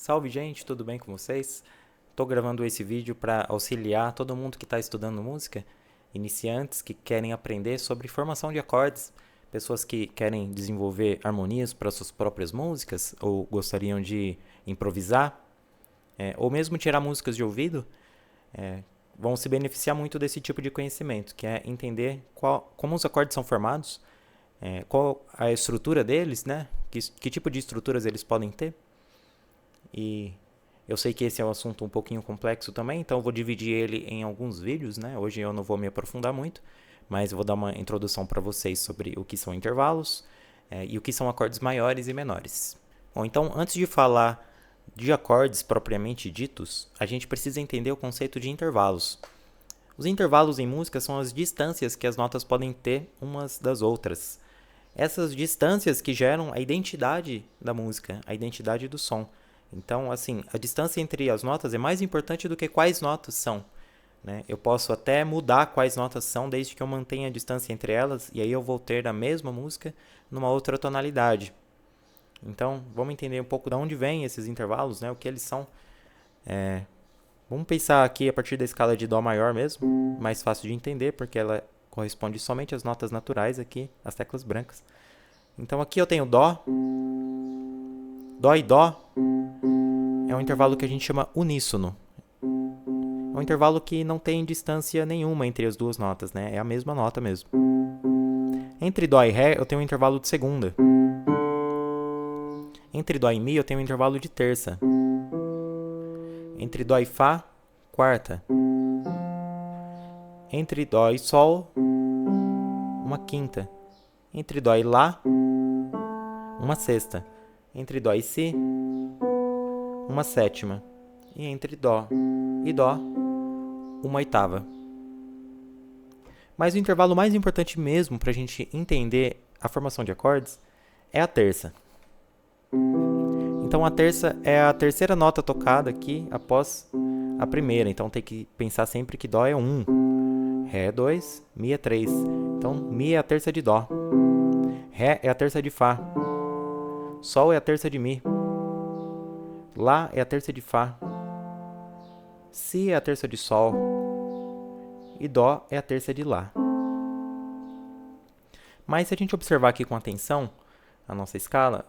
Salve, gente, tudo bem com vocês? Estou gravando esse vídeo para auxiliar todo mundo que está estudando música, iniciantes que querem aprender sobre formação de acordes, pessoas que querem desenvolver harmonias para suas próprias músicas ou gostariam de improvisar, ou mesmo tirar músicas de ouvido, vão se beneficiar muito desse tipo de conhecimento, que é entender como os acordes são formados, qual a estrutura deles, né? Que tipo de estruturas eles podem ter. E eu sei que esse é um assunto um pouquinho complexo também, então eu vou dividir ele em alguns vídeos, né? Hoje eu não vou me aprofundar muito, mas eu vou dar uma introdução para vocês sobre o que são intervalos e o que são acordes maiores e menores. Bom, então antes de falar de acordes propriamente ditos, a gente precisa entender o conceito de intervalos. Os intervalos em música são as distâncias que as notas podem ter umas das outras. Essas distâncias que geram a identidade da música, a identidade do som. Então, assim, a distância entre as notas é mais importante do que quais notas são, né? Eu posso até mudar quais notas são desde que eu mantenha a distância entre elas, e aí eu vou ter a mesma música numa outra tonalidade. Então, vamos entender um pouco de onde vêm esses intervalos, né? O que eles são. Vamos pensar aqui a partir da escala de Dó maior mesmo, mais fácil de entender, porque ela corresponde somente às notas naturais aqui, as teclas brancas. Então aqui eu tenho Dó, Dó e Dó é um intervalo que a gente chama uníssono. É um intervalo que não tem distância nenhuma entre as duas notas, né? É a mesma nota mesmo. Entre Dó e Ré eu tenho um intervalo de segunda. Entre Dó e Mi eu tenho um intervalo de terça. Entre Dó e Fá, quarta. Entre Dó e Sol, uma quinta. Entre Dó e Lá, uma sexta. Entre Dó e Si, uma sétima. E entre Dó e Dó, uma oitava. Mas o intervalo mais importante mesmo para a gente entender a formação de acordes é a terça. Então a terça é a terceira nota tocada aqui após a primeira. Então tem que pensar sempre que Dó é 1, Ré é 2, Mi é 3. Então Mi é a terça de Dó, Ré é a terça de Fá, Sol é a terça de Mi, Lá é a terça de Fá, Si é a terça de Sol e Dó é a terça de Lá. Mas se a gente observar aqui com atenção a nossa escala,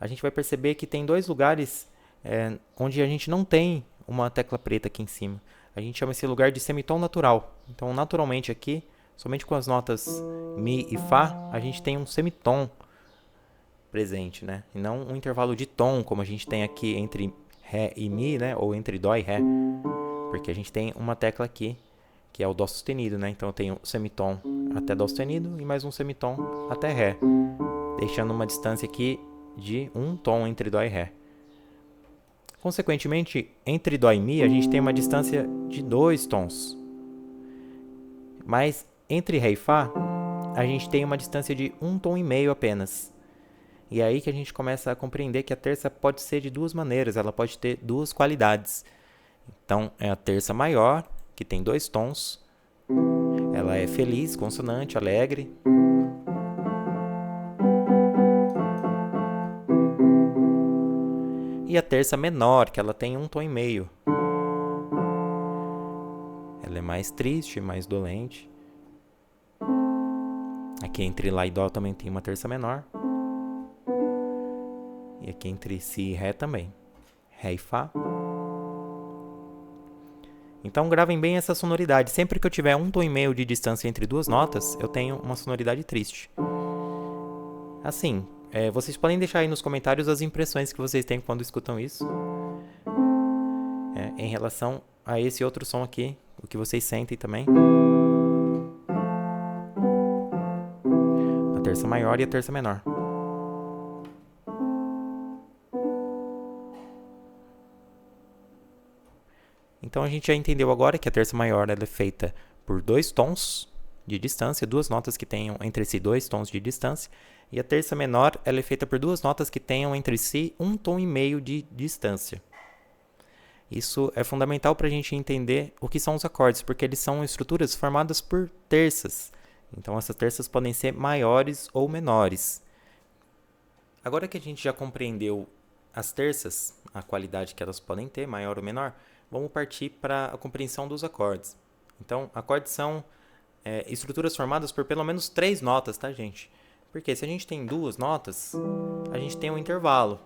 a gente vai perceber que tem dois lugares onde a gente não tem uma tecla preta aqui em cima. A gente chama esse lugar de semitom natural. Então, naturalmente aqui, somente com as notas Mi e Fá, a gente tem um semitom presente, né? E não um intervalo de tom, como a gente tem aqui entre Ré e Mi, né? Ou entre Dó e Ré. Porque a gente tem uma tecla aqui, que é o Dó sustenido, né? Então eu tenho semitom até Dó sustenido e mais um semitom até Ré, deixando uma distância aqui de um tom entre Dó e Ré. Consequentemente, entre Dó e Mi, a gente tem uma distância de 2 tons. Mas entre Ré e Fá, a gente tem uma distância de 1 tom e meio apenas. E é aí que a gente começa a compreender que a terça pode ser de duas maneiras, ela pode ter duas qualidades. Então, é a terça maior, que tem 2 tons. Ela é feliz, consonante, alegre. E a terça menor, que ela tem 1 tom e meio. Ela é mais triste, mais dolente. Aqui entre Lá e Dó também tem uma terça menor. E aqui entre Si e Ré também. Ré e Fá. Então gravem bem essa sonoridade. Sempre que eu tiver 1 tom e meio de distância entre duas notas, eu tenho uma sonoridade triste. Assim, vocês podem deixar aí nos comentários as impressões que vocês têm quando escutam isso. Em relação a esse outro som aqui, o que vocês sentem também. A terça maior e a terça menor. Então a gente já entendeu agora que a terça maior ela é feita por 2 tons de distância, duas notas que tenham entre si 2 tons de distância, e a terça menor ela é feita por duas notas que tenham entre si 1 tom e meio de distância. Isso é fundamental para a gente entender o que são os acordes, porque eles são estruturas formadas por terças. Então essas terças podem ser maiores ou menores. Agora que a gente já compreendeu as terças, a qualidade que elas podem ter, maior ou menor, vamos partir para a compreensão dos acordes. Então, acordes são estruturas formadas por pelo menos 3 notas, tá, gente? Porque se a gente tem 2 notas, a gente tem um intervalo.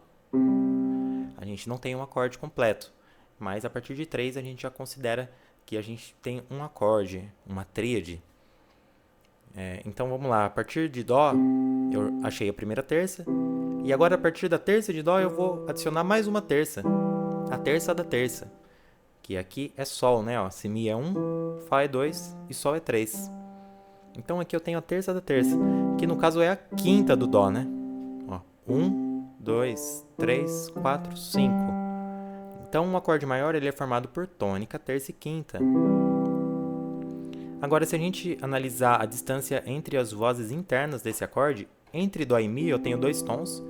A gente não tem um acorde completo. Mas a partir de 3 a gente já considera que a gente tem um acorde, uma tríade. Então vamos lá, a partir de Dó, eu achei a primeira terça. E agora a partir da terça de Dó eu vou adicionar mais uma terça. A terça da terça. Que aqui é Sol, né? Ó, se Mi é 1, Fá é 2 e Sol é 3. Então aqui eu tenho a terça da terça, que no caso é a quinta do Dó, né? Ó, 1, 2, 3, 4, 5. Então um acorde maior ele é formado por tônica, terça e quinta. Agora, se a gente analisar a distância entre as vozes internas desse acorde, entre Dó e Mi eu tenho 2 tons,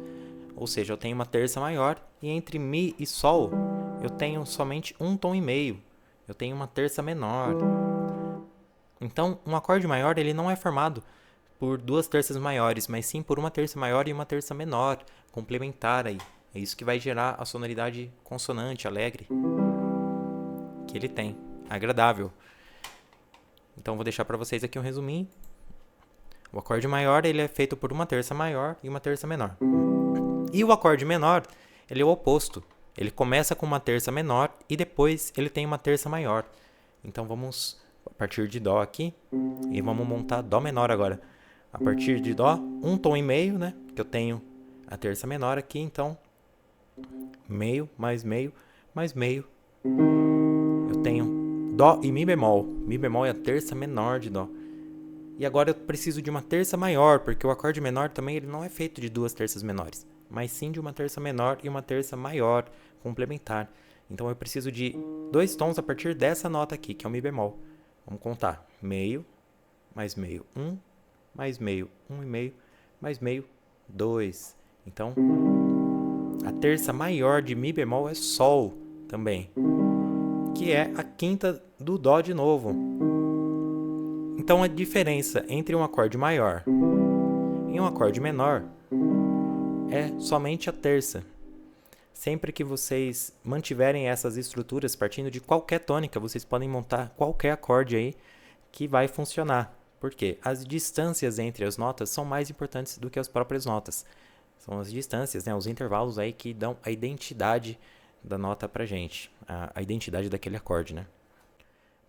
ou seja, eu tenho uma terça maior, e entre Mi e Sol eu tenho somente um tom e meio, eu tenho uma terça menor. Então, um acorde maior ele não é formado por 2 terças maiores, mas sim por uma terça maior e uma terça menor, complementar aí. É isso que vai gerar a sonoridade consonante, alegre, que ele tem, agradável. Então, vou deixar para vocês aqui um resuminho. O acorde maior ele é feito por uma terça maior e uma terça menor. E o acorde menor, ele é o oposto. Ele começa com uma terça menor e depois ele tem uma terça maior. Então, vamos a partir de Dó aqui e vamos montar Dó menor agora. A partir de Dó, um tom e meio, né? Que eu tenho a terça menor aqui, então meio, mais meio, mais meio. Eu tenho Dó e Mi bemol. Mi bemol é a terça menor de Dó. E agora eu preciso de uma terça maior, porque o acorde menor também ele não é feito de 2 terças menores, mas sim de uma terça menor e uma terça maior, complementar. Então eu preciso de 2 tons a partir dessa nota aqui, que é o Mi bemol. Vamos contar. Meio, mais meio, 1, mais meio, 1 e meio, mais meio, 2. Então, a terça maior de Mi bemol é Sol também, que é a quinta do Dó de novo. Então, a diferença entre um acorde maior e um acorde menor é somente a terça. Sempre que vocês mantiverem essas estruturas partindo de qualquer tônica, vocês podem montar qualquer acorde aí que vai funcionar. Por quê? As distâncias entre as notas são mais importantes do que as próprias notas. São as distâncias, né, os intervalos aí que dão a identidade da nota pra gente, a identidade daquele acorde, né?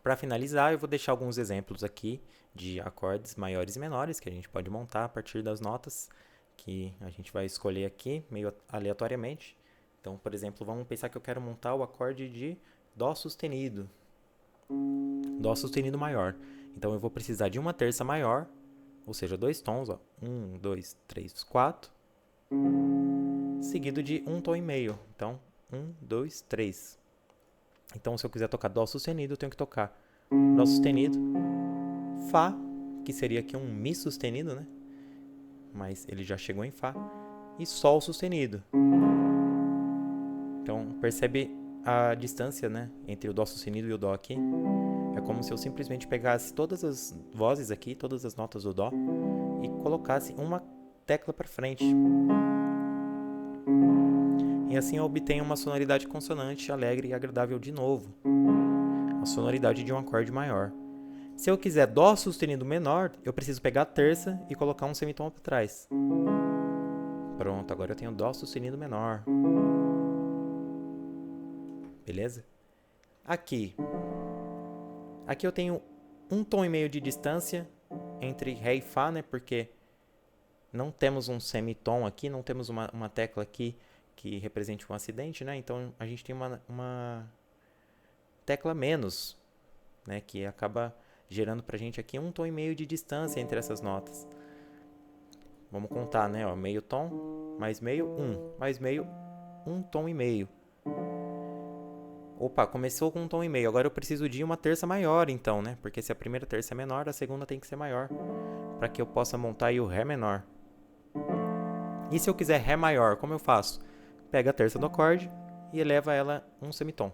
Para finalizar, eu vou deixar alguns exemplos aqui de acordes maiores e menores que a gente pode montar a partir das notas que a gente vai escolher aqui, meio aleatoriamente. Então, por exemplo, vamos pensar que eu quero montar o acorde de Dó sustenido. Dó sustenido maior. Então, eu vou precisar de uma terça maior, ou seja, 2 tons. 1, 2, 3, 4. Seguido de um tom e meio. Então, 1, 2, 3. Então, se eu quiser tocar Dó sustenido, eu tenho que tocar Dó sustenido, Fá, que seria aqui um Mi sustenido, né? Mas ele já chegou em Fá, e Sol sustenido. Então, percebe a distância, né, entre o Dó sustenido e o Dó aqui? É como se eu simplesmente pegasse todas as vozes aqui, todas as notas do Dó, e colocasse uma tecla para frente. E assim eu obtenho uma sonoridade consonante, alegre e agradável de novo. A sonoridade de um acorde maior. Se eu quiser Dó sustenido menor, eu preciso pegar a terça e colocar um semitom para trás. Pronto, agora eu tenho Dó sustenido menor. Beleza? Aqui eu tenho um tom e meio de distância entre Ré e Fá, né? Porque não temos um semitom aqui, não temos uma tecla aqui que represente um acidente, né? Então a gente tem uma tecla menos, né? Que acaba gerando pra gente aqui um tom e meio de distância entre essas notas. Vamos contar, né? Ó, meio tom, mais meio, 1. Mais meio, um tom e meio. Opa, começou com um tom e meio. Agora eu preciso de uma terça maior, então, né? Porque se a primeira terça é menor, a segunda tem que ser maior, para que eu possa montar aí o Ré menor. E se eu quiser Ré maior, como eu faço? Pega a terça do acorde e eleva ela um semitom.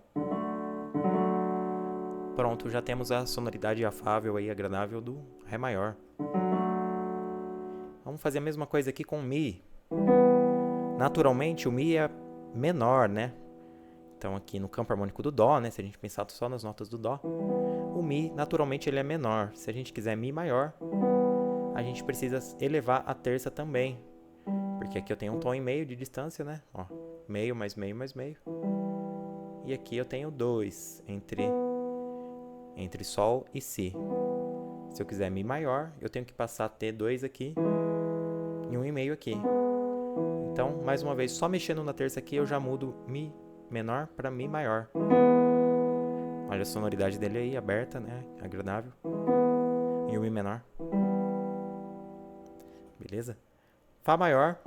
Pronto, já temos a sonoridade afável e agradável do Ré maior. Vamos fazer a mesma coisa aqui com o Mi. Naturalmente, o Mi é menor, né? Então aqui no campo harmônico do Dó, né, se a gente pensar só nas notas do Dó, o Mi naturalmente ele é menor. Se a gente quiser Mi maior, a gente precisa elevar a terça também, porque aqui eu tenho um tom e meio de distância, né? Ó, meio mais meio mais meio. E aqui eu tenho 2 entre Sol e Si. Se eu quiser Mi maior, eu tenho que passar a ter 2 aqui e 1,5 aqui. Então, mais uma vez, só mexendo na terça aqui, eu já mudo Mi menor para Mi maior. Olha a sonoridade dele aí, aberta, né? Agradável. E o Mi menor. Beleza? Fá maior.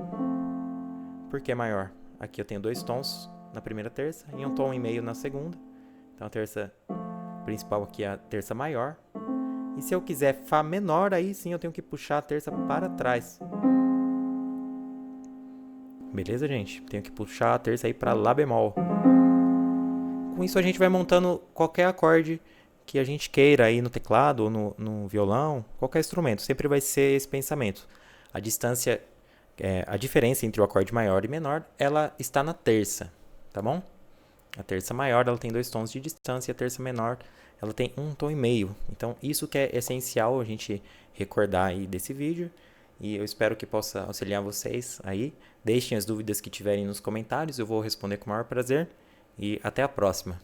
Por que maior? Aqui eu tenho 2 tons na primeira terça e um tom e meio na segunda. Então a terça principal aqui é a terça maior. E se eu quiser Fá menor, aí sim eu tenho que puxar a terça para trás. Beleza, gente? Tenho que puxar a terça aí para Lá bemol. Com isso a gente vai montando qualquer acorde que a gente queira aí no teclado ou no violão, qualquer instrumento. Sempre vai ser esse pensamento. A distância, a diferença entre o acorde maior e menor, ela está na terça, tá bom? A terça maior ela tem 2 tons de distância e a terça menor ela tem 1 tom e meio. Então isso que é essencial a gente recordar aí desse vídeo. E eu espero que possa auxiliar vocês aí. Deixem as dúvidas que tiverem nos comentários, eu vou responder com o maior prazer. E até a próxima.